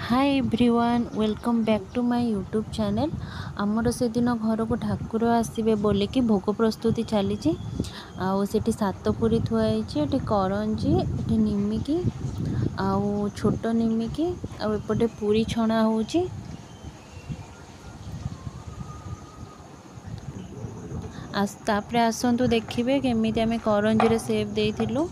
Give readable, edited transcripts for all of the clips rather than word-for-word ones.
Hi everyone welcome back to my YouTube channel. आमर से दिन घर को ठाकुर आसवे बोलिकी भोग प्रस्तुति चली आठी सातपुरी थुआई करंजी ये निमिकी आउ छोट निमिकी आउपटे पूरी छणा होची। तापरे आसतु देखिए केमी आम करंजी रे सेप देइथिलु।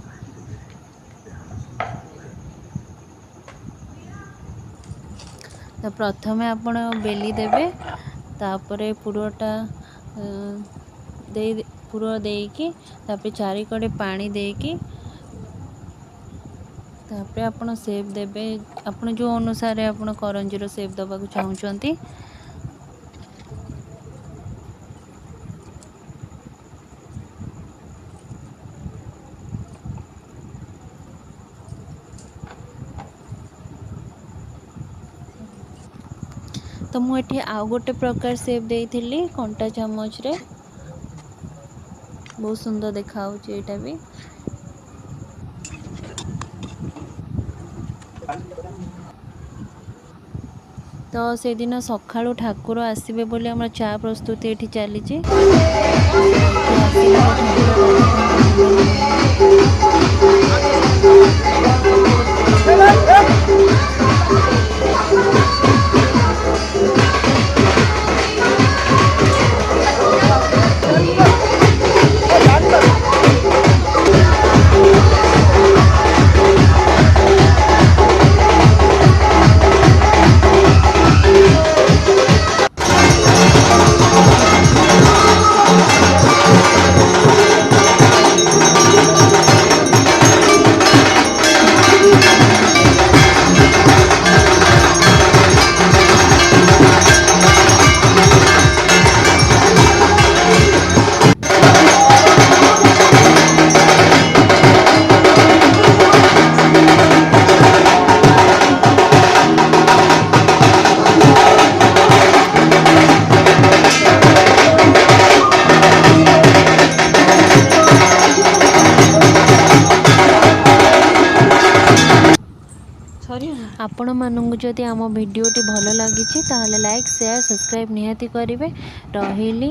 तो प्रथमे आपण बेली देबे तापरे पुरटा दे पुर देकी तापरे चारिकड़े पानी देकी तापरे आपण सेप देबे आपण जो अनुसार आपण करंजीर सेप दबा को चाहूचंती। तो मुझे आउ गोटे प्रकार सेप देइथिली कंटा चामच रे बहुत सुंदर देखा यहाँ भी। तो से दिन सकाळू ठाकुर आसबे बोली आम चा प्रस्तुति ये चली। आपण मानू जदि आम भिडटी भल लगी ताहले लाइक शेयर सब्सक्राइब निहाती करेंगे। रही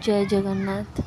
जय जगन्नाथ।